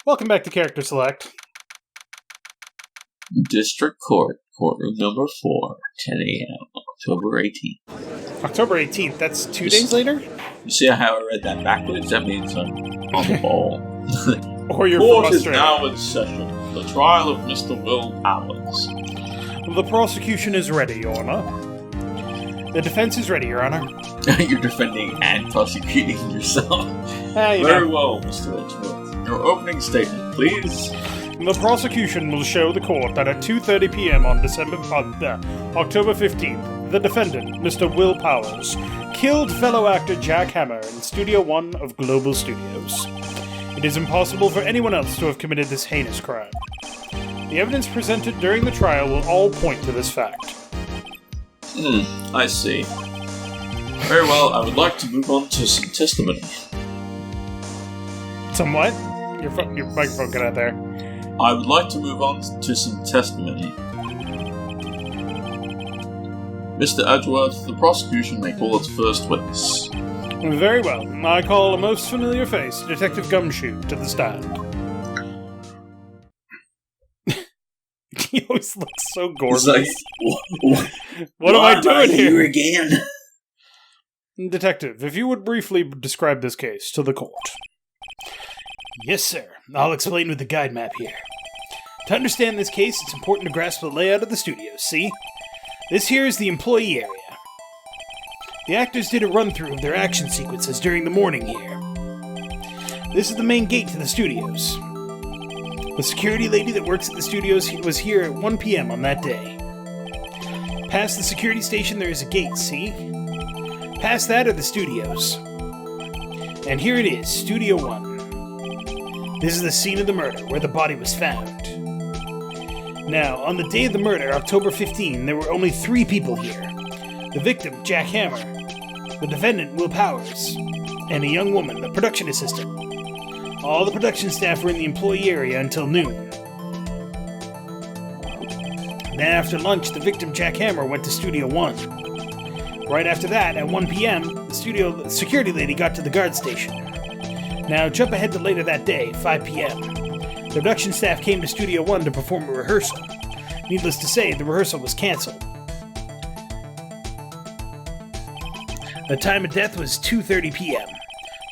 Welcome back to Character Select. District Court, courtroom number 4, 10 a.m., October 18th. October 18th, that's 2 days later? You see how I read that backwards? That means I'm on the ball. Or you're Court is frustrated. now in session. The trial of Mr. Will Powers. The prosecution is ready, Your Honor. The defense is ready, Your Honor. You're defending and prosecuting yourself. Very well, Mr. Edgeworth. Your opening statement, please. The prosecution will show the court that at 2:30 p.m. on October 15th, the defendant, Mr. Will Powers, killed fellow actor Jack Hammer in Studio 1 of Global Studios. It is impossible for anyone else to have committed this heinous crime. The evidence presented during the trial will all point to this fact. I see. Very well, I would like to move on to some testimony. Somewhat? Your microphone got out there. I would like to move on to some testimony. Mr. Edgeworth, the prosecution may call its first witness. Very well. I call a most familiar face, Detective Gumshoe, to the stand. He always looks so gorgeous. Like, what am I doing here again? Detective, if you would briefly describe this case to the court. Yes, sir. I'll explain with the guide map here. To understand this case, it's important to grasp the layout of the studios, see? This here is the employee area. The actors did a run-through of their action sequences during the morning here. This is the main gate to the studios. The security lady that works at the studios was here at 1 p.m. on that day. Past the security station there is a gate, see? Past that are the studios. And here it is, Studio 1. This is the scene of the murder, where the body was found. Now, on the day of the murder, October 15, there were only 3 people here. The victim, Jack Hammer, the defendant, Will Powers, and a young woman, the production assistant. All the production staff were in the employee area until noon. Then after lunch, the victim, Jack Hammer, went to Studio 1. Right after that, at 1 p.m., the security lady got to the guard station. Now, jump ahead to later that day, 5 p.m. The production staff came to Studio 1 to perform a rehearsal. Needless to say, the rehearsal was cancelled. The time of death was 2:30 p.m.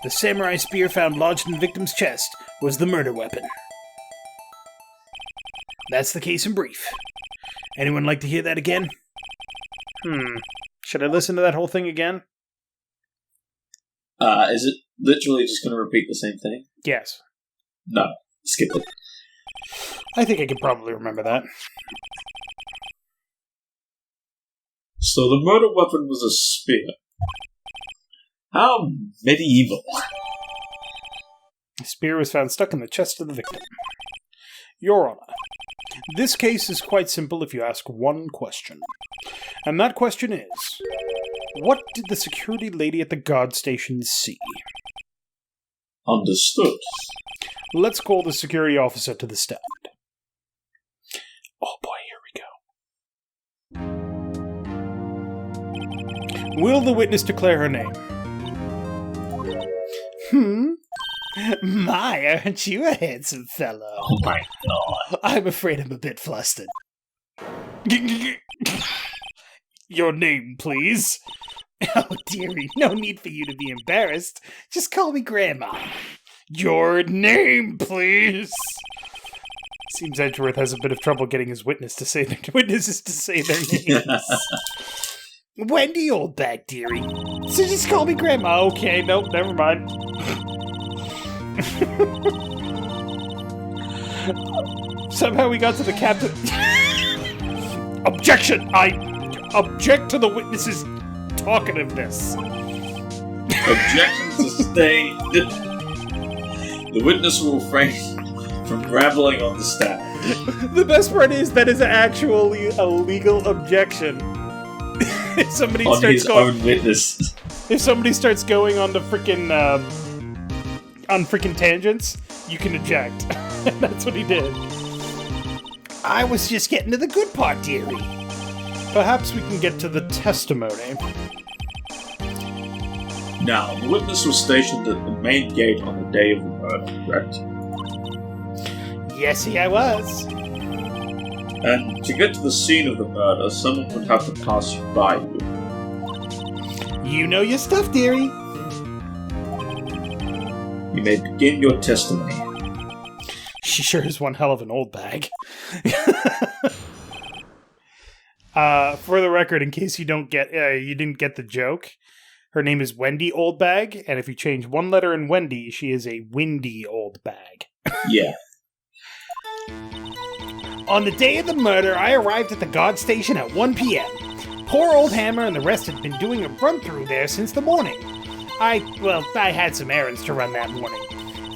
The samurai spear found lodged in the victim's chest was the murder weapon. That's the case in brief. Anyone like to hear that again? Should I listen to that whole thing again? Is it literally just going to repeat the same thing? Yes. No, skip it. I think I could probably remember that. So the murder weapon was a spear. How medieval. The spear was found stuck in the chest of the victim. Your Honor, this case is quite simple if you ask one question. And that question is, what did the security lady at the guard station see? Understood. Let's call the security officer to the stand. Oh boy, here we go. Will the witness declare her name? My, aren't you a handsome fellow? Oh my god. I'm afraid I'm a bit flustered. Your name, please. Oh, dearie, no need for you to be embarrassed. Just call me Grandma. Your name, please. Seems Edgeworth has a bit of trouble getting his witnesses to say their names. Wendy, old bag, dearie. So just call me Grandma. Okay, nope, never mind. Somehow we got to the captain. Objection! I object to the witness's talkativeness. Objection sustained. The witness will refrain from rambling on the stand. The best part is that is actually a legal objection. If somebody on starts his going, own witness. If somebody starts going on the freaking tangents, you can eject. That's what he did. I was just getting to the good part, dearie. Perhaps we can get to the testimony. Now, the witness was stationed at the main gate on the day of the murder, correct? Yes, I was. And to get to the scene of the murder, someone would have to pass by you. You know your stuff, dearie. You may begin your testimony. She sure is one hell of an old bag. For the record, in case you didn't get the joke, her name is Wendy Oldbag, and if you change one letter in Wendy, she is a windy old bag. Yeah. On the day of the murder, I arrived at the guard station at 1 p.m. Poor old Hammer and the rest had been doing a run-through there since the morning. I had some errands to run that morning.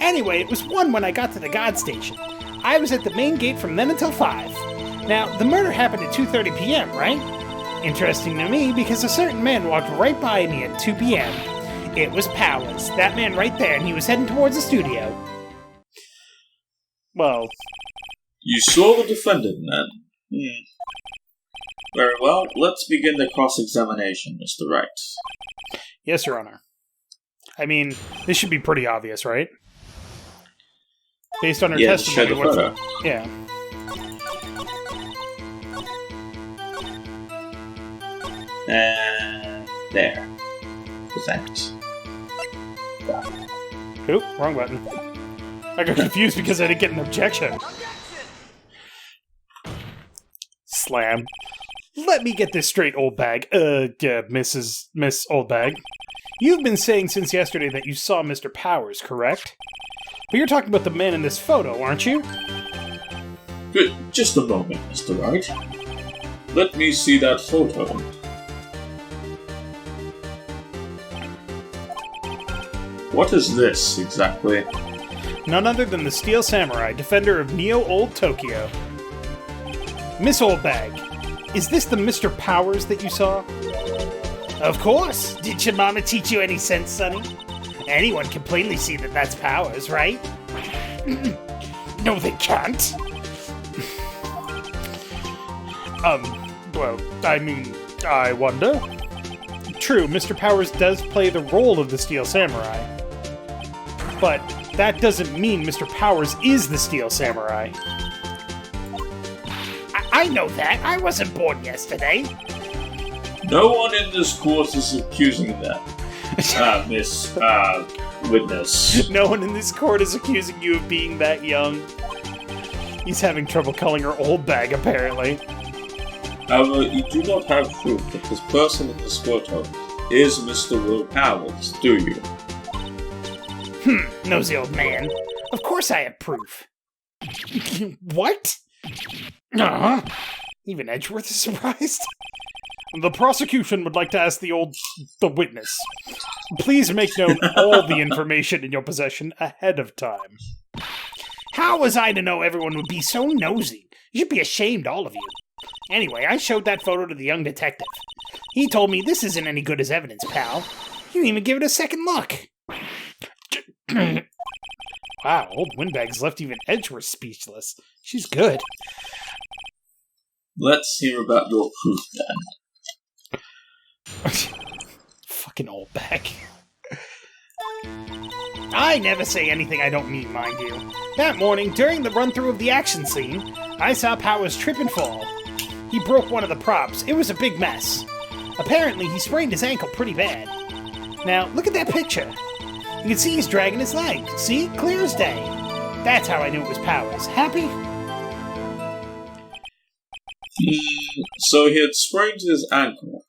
Anyway, it was 1 when I got to the guard station. I was at the main gate from then until 5. Now, the murder happened at 2:30 p.m., right? Interesting to me, because a certain man walked right by me at 2 p.m. It was Powers, that man right there, and he was heading towards the studio. Well... You saw the defendant, then? Very well, let's begin the cross-examination, Mr. Wright. Yes, Your Honor. I mean, this should be pretty obvious, right? Based on her testimony. Show the photo. Yeah. There. Present. Oop, wrong button. I got confused because I didn't get an objection. Slam. Let me get this straight, old bag. Miss Old Bag. You've been saying since yesterday that you saw Mr. Powers, correct? But you're talking about the man in this photo, aren't you? Good. Just a moment, Mr. Wright. Let me see that photo. What is this, exactly? None other than the Steel Samurai, defender of Neo-Old Tokyo. Miss Old Bag, is this the Mr. Powers that you saw? Of course! Did your mama teach you any sense, sonny? Anyone can plainly see that that's Powers, right? No, they can't! I wonder. True, Mr. Powers does play the role of the Steel Samurai. But that doesn't mean Mr. Powers is the Steel Samurai. I know that. I wasn't born yesterday. No one in this court is accusing that. Witness. No one in this court is accusing you of being that young. He's having trouble calling her old bag, apparently. However, you do not have proof that this person in this photo is Mr. Will Powers, do you? Nosy old man. Of course I have proof. What? Even Edgeworth is surprised. The prosecution would like to ask the witness. Please make known all the information in your possession ahead of time. How was I to know everyone would be so nosy? You should be ashamed, all of you. Anyway, I showed that photo to the young detective. He told me this isn't any good as evidence, pal. He didn't even give it a second look. Wow, old Windbag's left even Edgeworth speechless. She's good. Let's hear about your proof, then. Fucking old bag. I never say anything I don't mean, mind you. That morning, during the run-through of the action scene, I saw Powers trip and fall. He broke one of the props. It was a big mess. Apparently, he sprained his ankle pretty bad. Now, look at that picture. You can see he's dragging his leg. See? Clear as day. That's how I knew it was Powers. Happy? So he had sprained his ankle.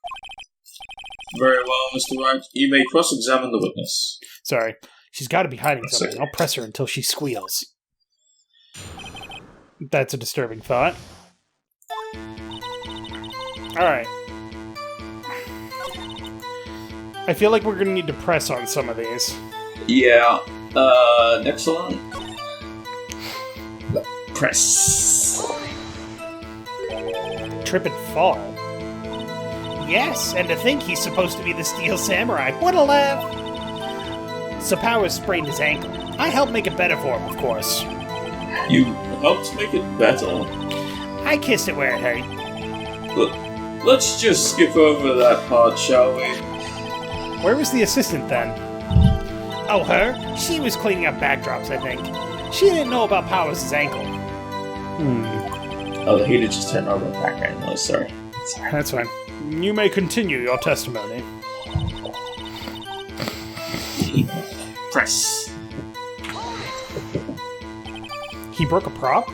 Very well, Mr. Wright. You may cross-examine the witness. Sorry. She's got to be hiding something. I'll press her until she squeals. That's a disturbing thought. Alright. I feel like we're going to need to press on some of these. Yeah. Next one. Press. Trip and fall. Yes, and to think he's supposed to be the Steel Samurai. What a laugh! So Powers sprained his ankle. I helped make it better for him, of course. You helped make it better? I kissed it where it hurt. Let's just skip over that part, shall we? Where was the assistant then? Oh, her? She was cleaning up backdrops, I think. She didn't know about Powers' ankle. Oh, the heater just turned on the background noise, sorry. That's fine. You may continue your testimony. Press. He broke a prop?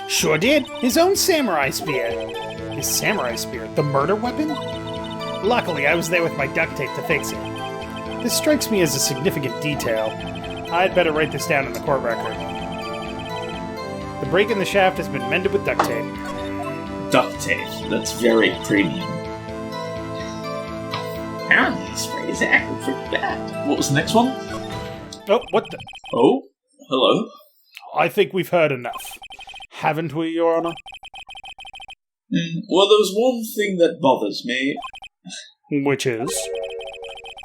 Sure did. His own samurai spear. His samurai spear? The murder weapon? Luckily, I was there with my duct tape to fix it. This strikes me as a significant detail. I'd better write this down in the court record. The break in the shaft has been mended with duct tape. Duct tape. That's very premium. This phrase acted pretty bad. What was the next one? Oh, what the? Oh, hello. I think we've heard enough. Haven't we, Your Honor? Well, there's one thing that bothers me. Which is?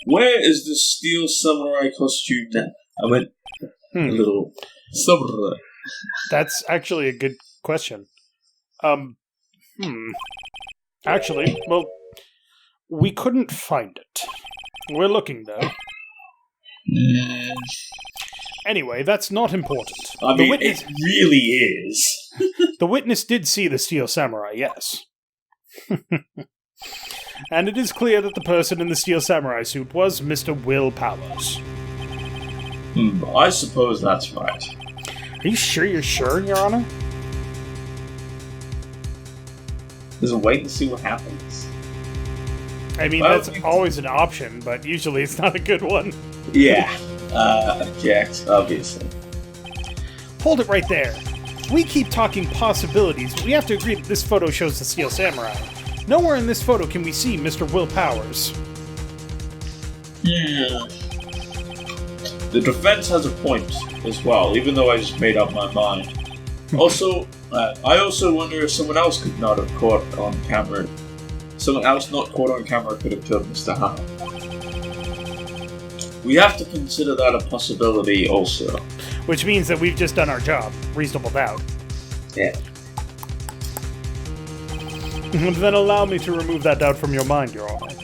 Where is the steel samurai costume now? I went a little samurai. That's actually a good question. Actually, well, we couldn't find it. We're looking, though. Anyway, that's not important. I mean, it really is. The witness did see the steel samurai, yes. And it is clear that the person in the steel samurai suit was Mr. Will Powers. I suppose that's right. Are you sure you're sure, Your Honor? There's a wait and see what happens. I mean, that's always an option, but usually it's not a good one. Yeah. Object, obviously. Hold it right there. We keep talking possibilities, but we have to agree that this photo shows the steel samurai. Nowhere in this photo can we see Mr. Will Powers. The defense has a point as well, even though I just made up my mind. Also, I also wonder if someone else could not have caught on camera. Someone else not caught on camera could have killed Mr. Hannah. We have to consider that a possibility also. Which means that we've just done our job. Reasonable doubt. Yeah. Then allow me to remove that doubt from your mind, Your Honor.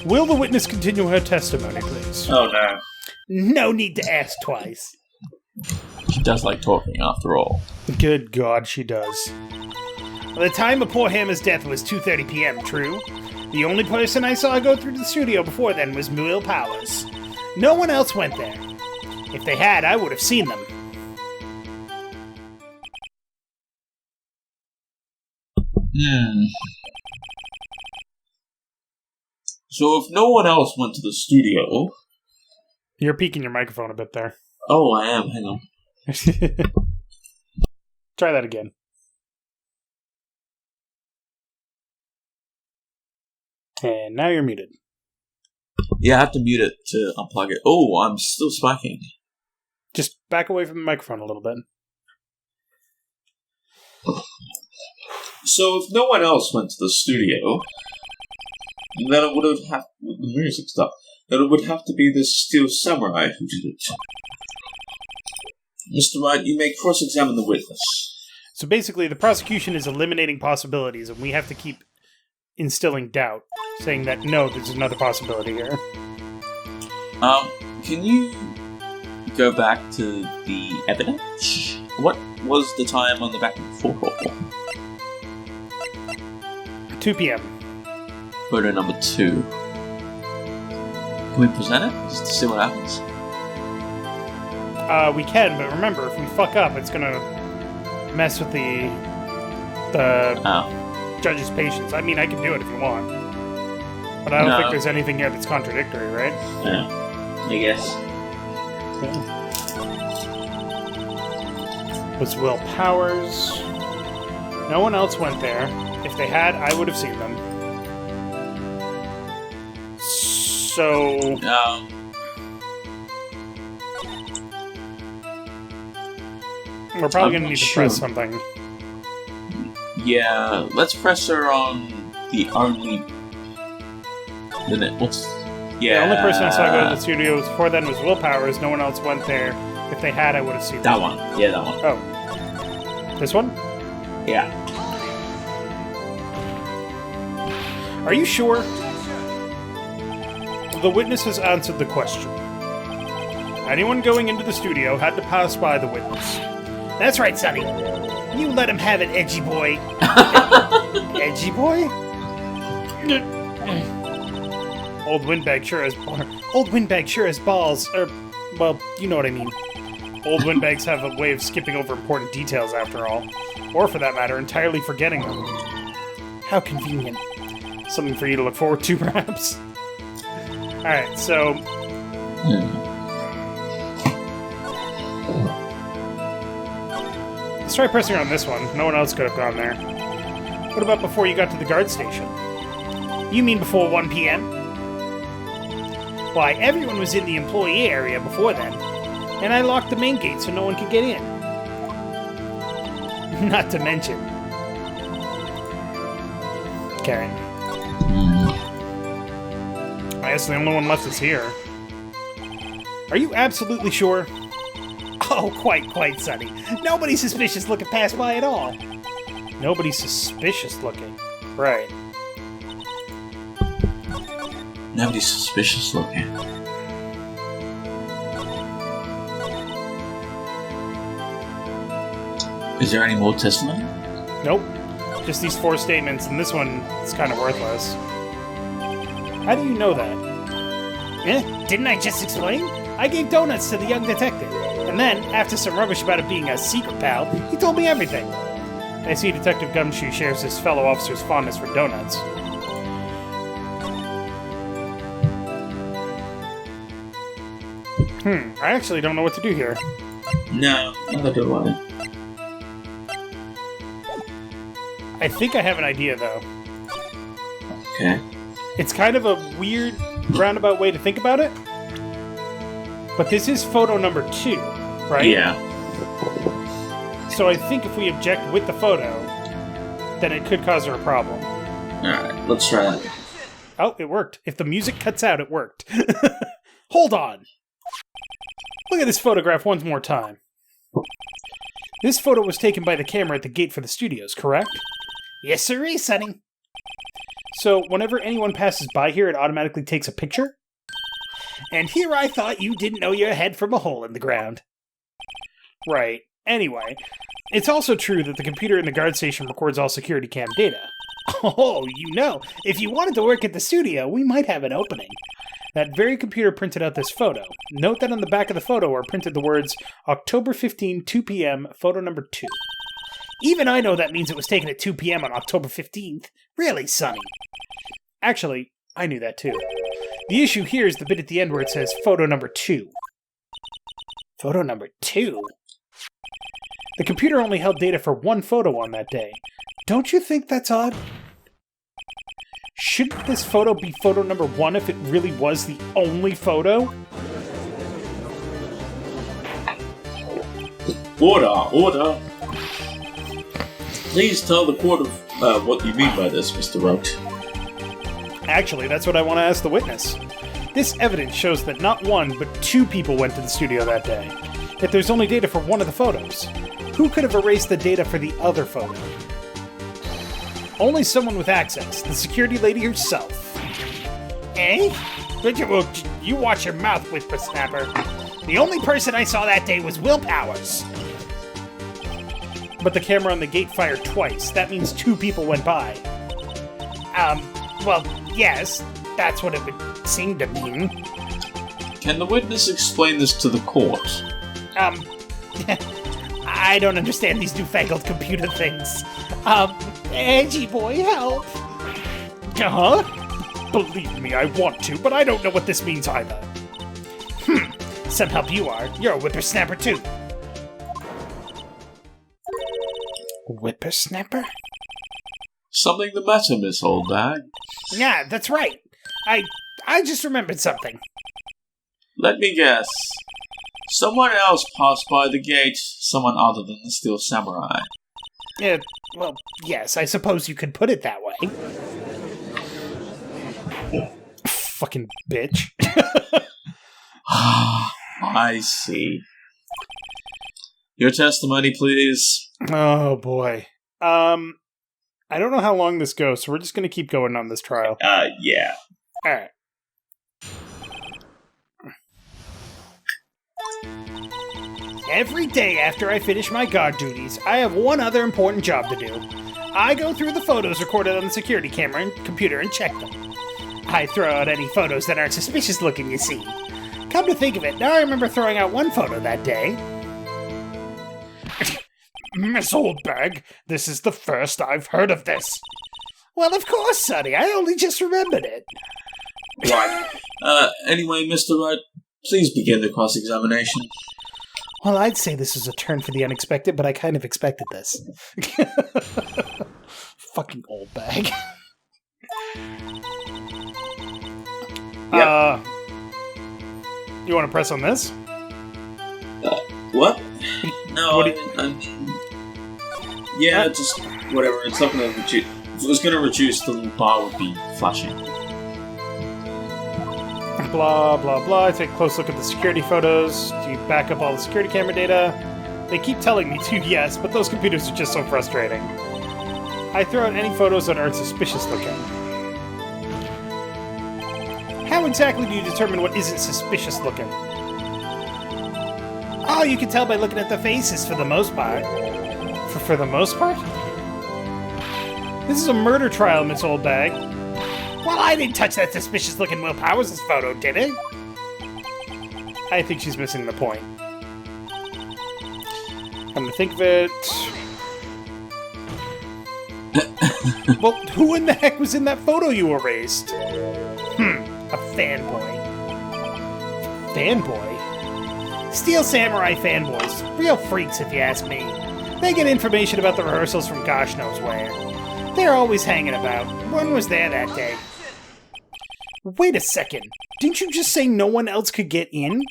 Will the witness continue her testimony, please? Oh, no. No need to ask twice. She does like talking, after all. Good God, she does. The time of poor Hammer's death was 2:30 p.m., true? The only person I saw go through the studio before then was Will Powers. No one else went there. If they had, I would have seen them. So if no one else went to the studio... You're peeking your microphone a bit there. Oh, I am. Hang on. Try that again. And now you're muted. Yeah, I have to mute it to unplug it. Oh, I'm still spiking. Just back away from the microphone a little bit. So if no one else went to the studio, then it would have with the music stuff. Then it would have to be this steel samurai who did it. Mr. Wright, you may cross-examine the witness. So basically, the prosecution is eliminating possibilities, and we have to keep instilling doubt, saying that no, there's another possibility here. Can you go back to the evidence? What was the time on the back of the photo? 2 p.m. Photo number 2. Can we present it just to see what happens? We can, but remember, if we fuck up, it's gonna mess with the judge's patience. I mean, I can do it if you want. But I don't think there's anything here that's contradictory, right? Yeah, I guess. Okay. Was Will Powers. No one else went there. If they had, I would have seen them. So... We're probably going to need to press something. Yeah, let's press her on the only... The only person I saw go to the studio before then was Will Powers. No one else went there. If they had, I would have seen that them. one. Yeah, that one. Oh. This one? Yeah. Are you sure? The witness has answered the question. Anyone going into the studio had to pass by the witness. That's right, Sonny. You let him have it, edgy boy. Edgy boy? Old Windbag sure has balls. Well, you know what I mean. Old Windbags have a way of skipping over important details after all. Or for that matter, entirely forgetting them. How convenient. Something for you to look forward to, perhaps? Alright, so... Let's try pressing on this one. No one else could have gone there. What about before you got to the guard station? You mean before 1 p.m.? Why, everyone was in the employee area before then. And I locked the main gate so no one could get in. Not to mention... Okay. I guess the only one left is here. Are you absolutely sure? Oh, quite, Sonny. Nobody's suspicious looking passed by at all. Nobody's suspicious looking. Right. Nobody's suspicious looking. Is there any more testimony? Nope. Just these 4 statements, and this one is kind of worthless. How do you know that? Didn't I just explain? I gave donuts to the young detective. And then, after some rubbish about it being a secret pal, he told me everything. I see Detective Gumshoe shares his fellow officer's fondness for donuts. I actually don't know what to do here. No, neither do I. I think I have an idea, though. Okay. It's kind of a weird, roundabout way to think about it. But this is photo number 2, right? Yeah. So I think if we object with the photo, then it could cause her a problem. Alright, let's try that. Oh, it worked. If the music cuts out, it worked. Hold on. Look at this photograph once more time. This photo was taken by the camera at the gate for the studios, correct? Yes, sirree, Sonny. So, whenever anyone passes by here, it automatically takes a picture? And here I thought you didn't know your head from a hole in the ground. Right. Anyway, it's also true that the computer in the guard station records all security cam data. Oh, you know, if you wanted to work at the studio, we might have an opening. That very computer printed out this photo. Note that on the back of the photo are printed the words, October 15, 2 p.m., photo number 2. Even I know that means it was taken at 2 p.m. on October 15th. Really, Sonny? Actually, I knew that too. The issue here is the bit at the end where it says photo number 2. Photo number 2? The computer only held data for 1 photo on that day. Don't you think that's odd? Shouldn't this photo be photo number 1 if it really was the only photo? Order! Please tell the court of what you mean by this, Mr. Wright. Actually, that's what I want to ask the witness. This evidence shows that not 1, but 2 people went to the studio that day. Yet there's only data for 1 of the photos. Who could have erased the data for the other photo? Only someone with access, the security lady herself. Eh? You watch your mouth, Whippersnapper. The only person I saw that day was Will Powers. But the camera on the gate fired twice. That means 2 people went by. Well, yes, that's what it would seem to mean. Can the witness explain this to the court? I don't understand these newfangled computer things. Edgy boy, help! Believe me, I want to, but I don't know what this means either. Some help you are. You're a whippersnapper too. Whippersnapper? Something the matter, Miss Oldbag? Yeah, that's right. I just remembered something. Let me guess. Someone else passed by the gate, someone other than the Steel Samurai. Well, yes, I suppose you could put it that way. Fucking bitch. I see. Your testimony, please. Oh, boy. I don't know how long this goes, so we're just going to keep going on this trial. Yeah. Every day after I finish my guard duties, I have one other important job to do. I go through the photos recorded on the security camera and computer and check them. I throw out any photos that aren't suspicious looking, you see. Come to think of it, now I remember throwing out one photo that day. Miss Oldbag, this is the first I've heard of this. Well, of course, Sonny. I only just remembered it. Right. Anyway, Mr. Wright, please begin the cross-examination. Well, I'd say this is a turn for the unexpected, but I kind of expected this. Fucking old bag. Yep. You want to press on this? What? No, What yeah, just whatever. It's not going to reduce. If it was going to reduce, the little bar would be flashing. Blah, blah, blah. I take a close look at the security photos. Do you back up all the security camera data? They keep telling me to, yes, but those computers are just so frustrating. I throw out any photos that aren't suspicious looking. How exactly do you determine what isn't suspicious looking? Oh, you can tell by looking at the faces for the most part. For the most part? This is a murder trial, Miss Oldbag. Well, I didn't touch that suspicious-looking Will Powers' photo, did I? I think she's missing the point. Come to think of it... Well, who in the heck was in that photo you erased? A fanboy. Fanboy? Steel Samurai fanboys. Real freaks, if you ask me. They get information about the rehearsals from gosh knows where. They're always hanging about. One was there that day. Wait a second. Didn't you just say no one else could get in?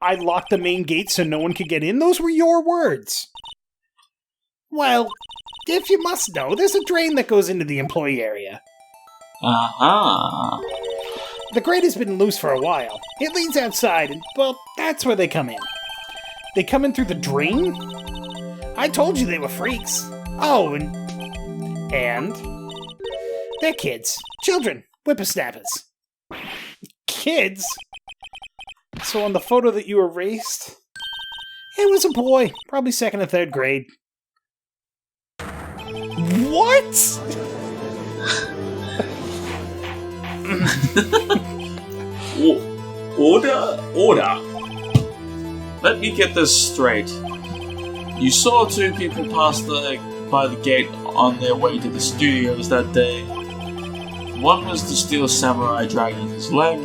I locked the main gate so no one could get in? Those were your words. Well, if you must know, there's a drain that goes into the employee area. Uh-huh. The grate has been loose for a while. It leads outside, and, well, that's where they come in. They come in through the drain? I told you they were freaks. Oh, and they're kids. Children. Whippersnappers. Kids? So on the photo that you erased, it was a boy. Probably 2nd or 3rd grade. What? Order. Let me get this straight. You saw 2 people pass by the gate on their way to the studios that day. One was the Steel Samurai dragging his leg,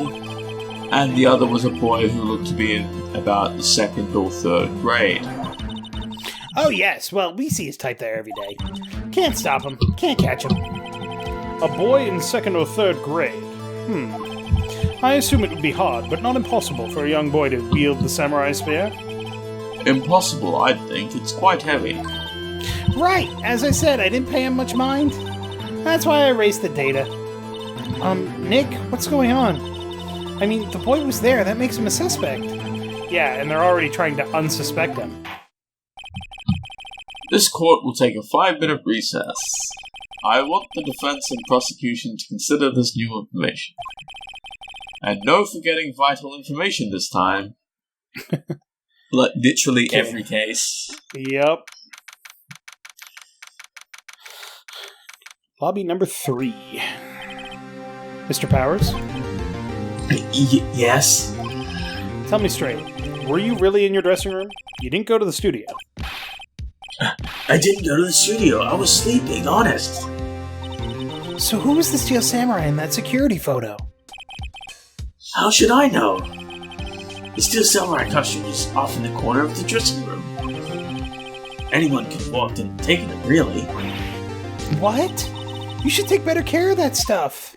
and the other was a boy who looked to be in about the 2nd or 3rd grade. Oh yes, well, we see his type there every day. Can't stop him, can't catch him. A boy in 2nd or 3rd grade. I assume it would be hard, but not impossible for a young boy to wield the samurai spear. Impossible, I'd think. It's quite heavy. Right, as I said, I didn't pay him much mind. That's why I erased the data. Nick, what's going on? I mean, the boy was there, that makes him a suspect. Yeah, and they're already trying to unsuspect him. This court will take a 5-minute recess. I want the defense and prosecution to consider this new information. And no forgetting vital information this time. Like, literally every case. Yep. Lobby number 3. Mr. Powers? Yes? Tell me straight. Were you really in your dressing room? You didn't go to the studio. I didn't go to the studio. I was sleeping, honest. So who was the Steel Samurai in that security photo? How should I know? The Steel Samurai costume is off in the corner of the dressing room. Anyone could have walked in and taken it, really. What? You should take better care of that stuff.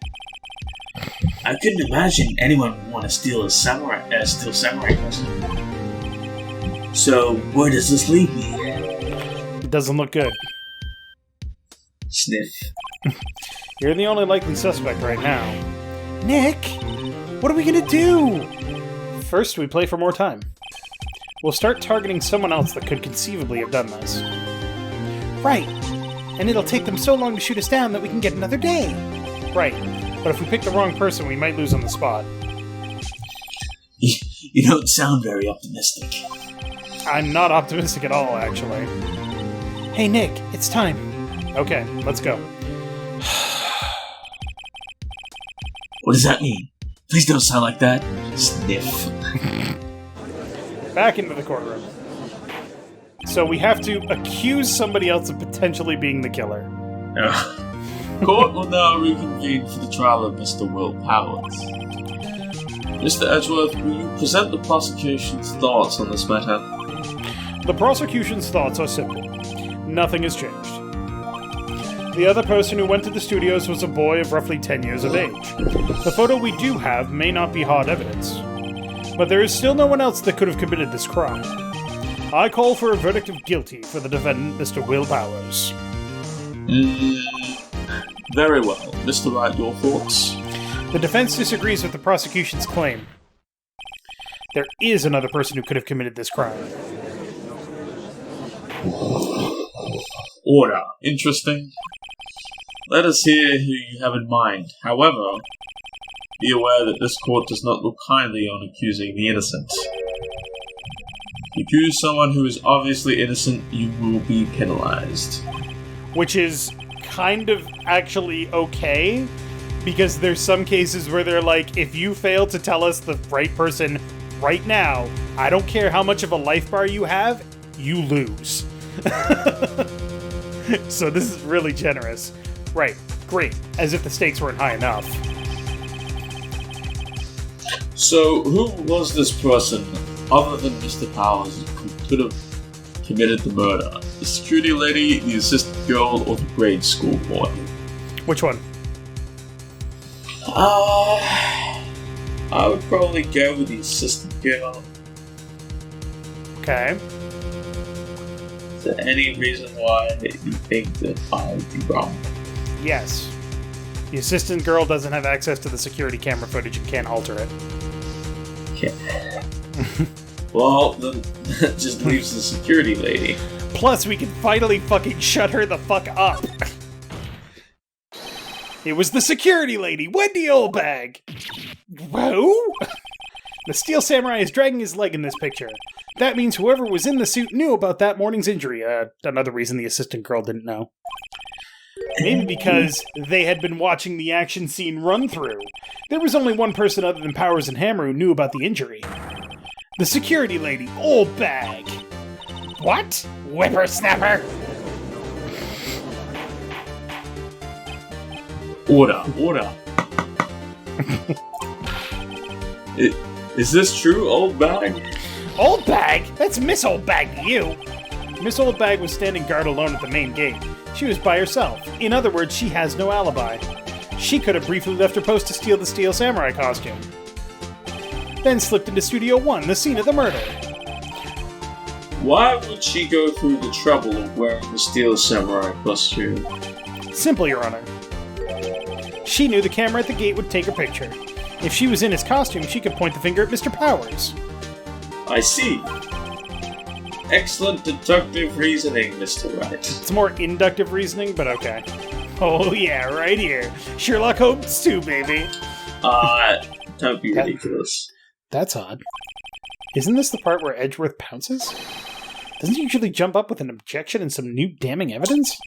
I couldn't imagine anyone would want to steal a Steel Samurai costume. So, where does this leave me? It doesn't look good. Sniff. You're the only likely suspect right now. Nick! What are we gonna do? First, we play for more time. We'll start targeting someone else that could conceivably have done this. Right. And it'll take them so long to shoot us down that we can get another day. Right. But if we pick the wrong person, we might lose on the spot. You don't sound very optimistic. I'm not optimistic at all, actually. Hey, Nick, it's time. Okay, let's go. What does that mean? Please don't sound like that. Sniff. Back into the courtroom. So we have to accuse somebody else of potentially being the killer. Court will now reconvene for the trial of Mr. Will Powers. Mr. Edgeworth, will you present the prosecution's thoughts on this matter? The prosecution's thoughts are simple. Nothing has changed. The other person who went to the studios was a boy of roughly 10 years of age. The photo we do have may not be hard evidence, but there is still no one else that could have committed this crime. I call for a verdict of guilty for the defendant, Mr. Will Powers. Very well. Mr. Wright, your thoughts? The defense disagrees with the prosecution's claim. There is another person who could have committed this crime. Order. Interesting. Let us hear who you have in mind. However, be aware that this court does not look kindly on accusing the innocent. If you accuse someone who is obviously innocent, you will be penalized. Which is kind of actually okay, because there's some cases where they're like, if you fail to tell us the right person right now, I don't care how much of a life bar you have, you lose. So this is really generous. Right, great, as if the stakes weren't high enough. So, who was this person, other than Mr. Powers, who could have committed the murder? The security lady, the assistant girl, or the grade school boy? Which one? I would probably go with the assistant girl. Okay. Is there any reason why you think that I would be wrong? Yes. The assistant girl doesn't have access to the security camera footage and can't alter it. Okay. Well, then that just leaves the security lady. Plus, we can finally fucking shut her the fuck up. It was the security lady, Wendy Oldbag. Who? The Steel Samurai is dragging his leg in this picture. That means whoever was in the suit knew about that morning's injury. Another reason the assistant girl didn't know. Maybe because they had been watching the action scene run through. There was only one person other than Powers and Hammer who knew about the injury. The security lady, Oldbag. What? Whippersnapper? Order. Is this true, Oldbag? Oldbag? That's Miss Oldbag to you. Miss Oldbag was standing guard alone at the main gate. She was by herself. In other words, she has no alibi. She could have briefly left her post to steal the Steel Samurai costume. Then slipped into Studio 1, the scene of the murder. Why would she go through the trouble of wearing the Steel Samurai costume? Simple, Your Honor. She knew the camera at the gate would take her picture. If she was in his costume, she could point the finger at Mr. Powers. I see. Excellent deductive reasoning, Mr. Wright. It's more inductive reasoning, but okay. Oh yeah, right here. Sherlock Holmes 2, baby. Don't be ridiculous. That's odd. Isn't this the part where Edgeworth pounces? Doesn't he usually jump up with an objection and some new damning evidence?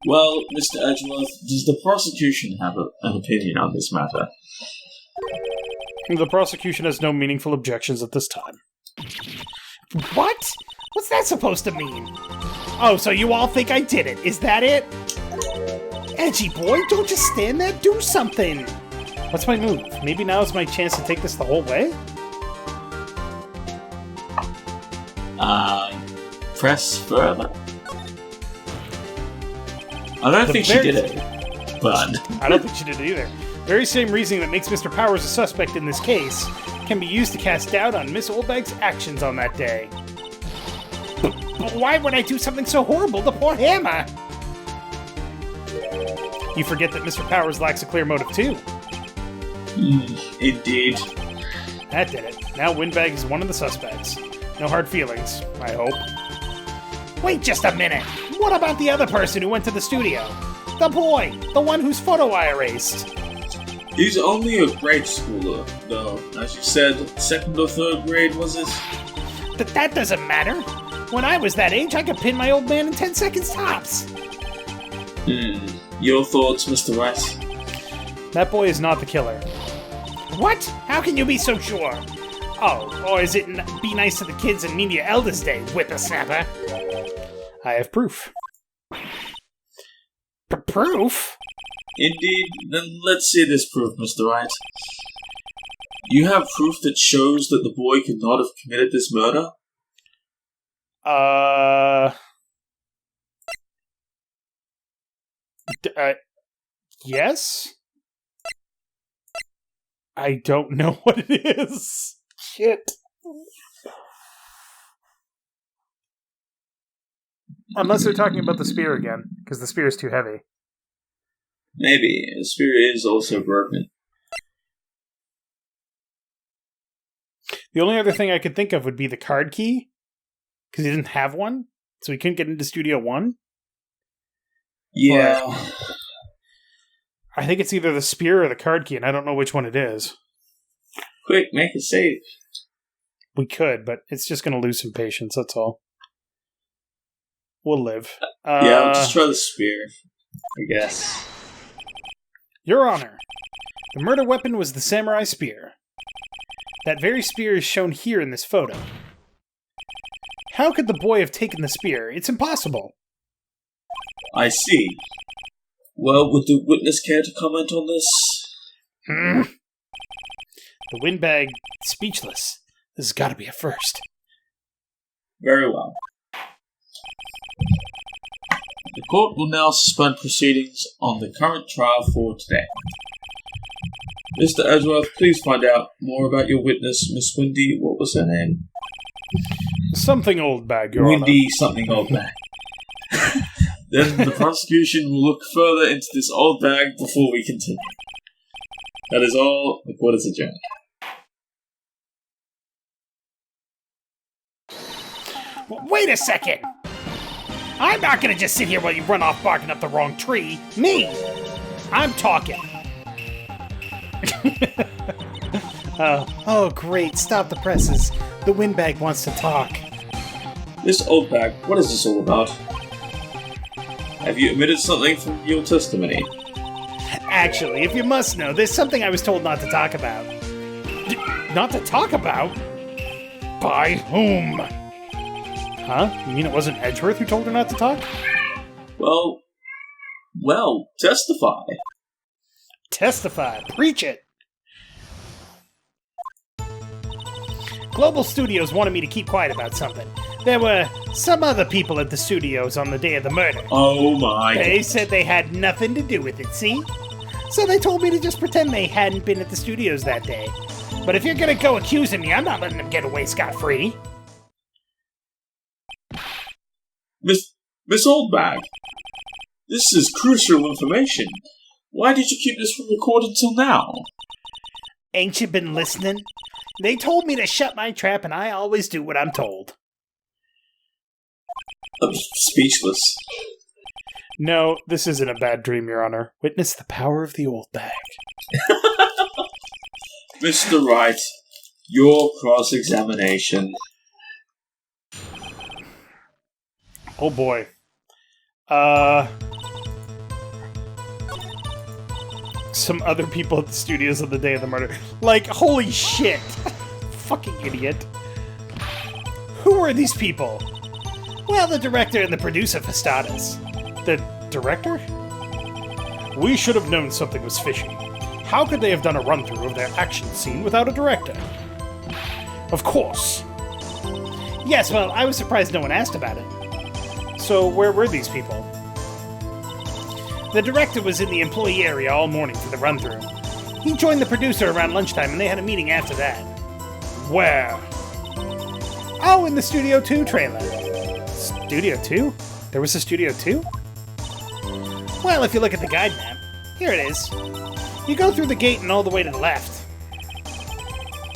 Well, Mr. Edgeworth, does the prosecution have an opinion on this matter? The prosecution has no meaningful objections at this time. What? What's that supposed to mean? Oh, so you all think I did it, is that it? Edgy boy, don't just stand there, do something! What's my move? Maybe now's my chance to take this the whole way? Press further. I don't think she did it, but... I don't think she did it either. The very same reasoning that makes Mr. Powers a suspect in this case can be used to cast doubt on Miss Oldbag's actions on that day. But why would I do something so horrible to poor Hammer? You forget that Mr. Powers lacks a clear motive too. Indeed. That did it. Now Windbag is one of the suspects. No hard feelings, I hope. Wait just a minute! What about the other person who went to the studio? The boy! The one whose photo I erased! He's only a grade schooler, though. As you said, 2nd or 3rd grade, was it? But that doesn't matter. When I was that age, I could pin my old man in 10 seconds tops. Your thoughts, Mr. Wright? That boy is not the killer. What? How can you be so sure? Oh, or is it be nice to the kids and mean your eldest day, whippersnapper? I have proof. Proof? Indeed. Then let's see this proof, Mr. Wright. You have proof that shows that the boy could not have committed this murder? Yes? I don't know what it is. Shit. Unless they're talking about the spear again, because the spear is too heavy. Maybe. The spear is also broken. The only other thing I could think of would be the card key, because he didn't have one, so he couldn't get into Studio 1. Yeah. But I think it's either the spear or the card key, and I don't know which one it is. Quick, make it safe. We could, but it's just going to lose some patience, that's all. We'll live. Yeah, I'll just try the spear, I guess. Your Honor, the murder weapon was the samurai spear. That very spear is shown here in this photo. How could the boy have taken the spear? It's impossible. I see. Well, would the witness care to comment on this? The windbag, speechless. This has got to be a first. Very well. The court will now suspend proceedings on the current trial for today. Mr. Edgeworth, please find out more about your witness, Miss Windy. What was her name? Something old bag, Your Honor. Windy something old bag. Then the prosecution will look further into this old bag before we continue. That is all. The court is adjourned. Wait a second! I'm not gonna just sit here while you run off barking up the wrong tree. Me! I'm talking. Oh, great. Stop the presses. The windbag wants to talk. This old bag, what is this all about? Have you omitted something from your testimony? Actually, if you must know, there's something I was told not to talk about. Not to talk about? By whom? Huh? You mean it wasn't Edgeworth who told her not to talk? Well, testify. Testify. Preach it. Global Studios wanted me to keep quiet about something. There were some other people at the studios on the day of the murder. Oh my God. They said they had nothing to do with it, see? So they told me to just pretend they hadn't been at the studios that day. But if you're gonna go accusing me, I'm not letting them get away scot-free. Miss Oldbag, this is crucial information. Why did you keep this from the court until now? Ain't you been listening? They told me to shut my trap, and I always do what I'm told. I'm speechless. No, this isn't a bad dream, Your Honor. Witness the power of the old bag. Mr. Wright, your cross-examination. Oh boy. Some other people at the studios on the day of the murder. Like, holy shit! Fucking idiot. Who are these people? Well, the director and the producer for starters. The director? We should have known something was fishy. How could they have done a run-through of their action scene without a director? Of course. Yes, well, I was surprised no one asked about it. So, where were these people? The director was in the employee area all morning for the run-through. He joined the producer around lunchtime, and they had a meeting after that. Where? Oh, in the Studio 2 trailer. Studio 2? There was a Studio 2? Well, if you look at the guide map, here it is. You go through the gate and all the way to the left.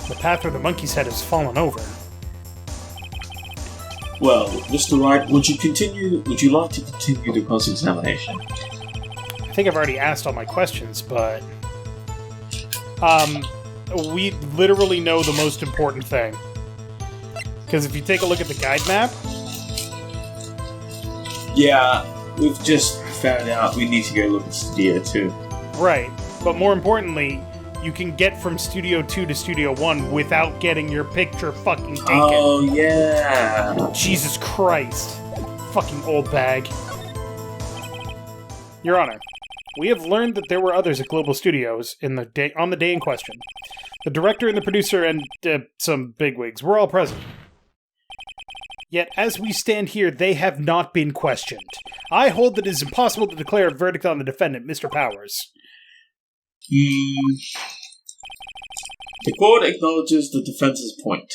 The path where the monkey's head has fallen over. Well, Mr. Wright, would you like to continue the cross-examination? I think I've already asked all my questions, but... we literally know the most important thing. Because if you take a look at the guide map... Yeah, we've just found out we need to go look at Studio 2. Right, but more importantly, you can get from Studio 2 to Studio 1 without getting your picture fucking taken. Oh, yeah. Jesus Christ. Fucking old bag. Your Honor, we have learned that there were others at Global Studios on the day in question. The director and the producer and some bigwigs were all present. Yet, as we stand here, they have not been questioned. I hold that it is impossible to declare a verdict on the defendant, Mr. Powers. The court acknowledges the defense's point.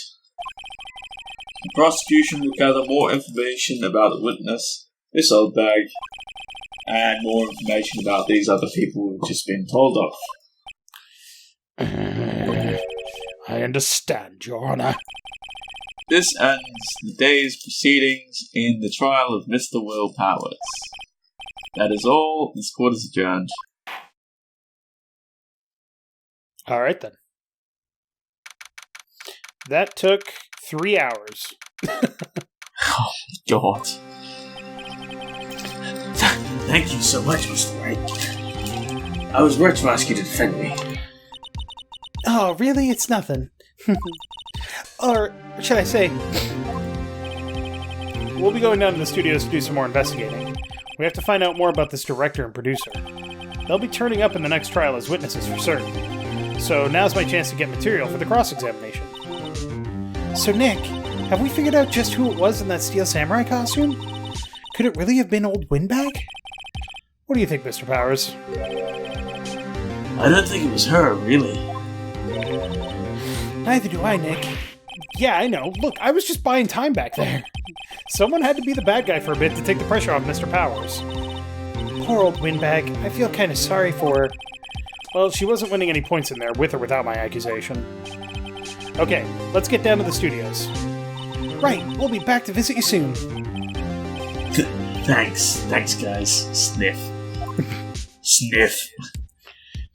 The prosecution will gather more information about the witness, this old bag, and more information about these other people we've just been told of. I understand, Your Honor. This ends the day's proceedings in the trial of Mr. Will Powers. That is all. This court is adjourned. All right, then. That took 3 hours. Oh, God. Thank you so much, Mr. Wright. I was right to ask you to defend me. Oh, really? It's nothing. Or should I say, we'll be going down to the studios to do some more investigating. We have to find out more about this director and producer. They'll be turning up in the next trial as witnesses for certain. So now's my chance to get material for the cross-examination. So Nick, have we figured out just who it was in that Steel Samurai costume? Could it really have been old Windbag? What do you think, Mr. Powers? I don't think it was her, really. Neither do I, Nick. Yeah, I know. Look, I was just buying time back there. Someone had to be the bad guy for a bit to take the pressure off Mr. Powers. Poor old Windbag. I feel kind of sorry for her. Well, she wasn't winning any points in there, with or without my accusation. Okay, let's get down to the studios. Right, we'll be back to visit you soon. Thanks, guys. Sniff. Sniff.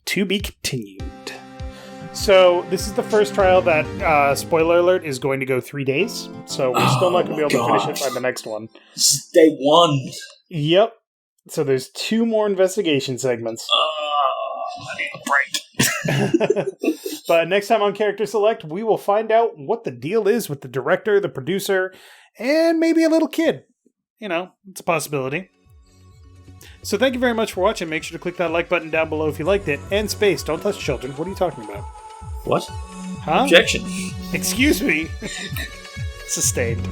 To be continued. So, this is the first trial that, spoiler alert, is going to go 3 days. So, we're still not going to be able to finish it by the next one. Day one. Yep. So, there's 2 more investigation segments. I need a break. But next time on Character Select, we will find out what the deal is with the director, the producer, and maybe a little kid. You know, it's a possibility. So thank you very much for watching. Make sure to click that like button down below if you liked it. And space, don't touch children. What are you talking about? What? Huh? Objection. Excuse me. Sustained.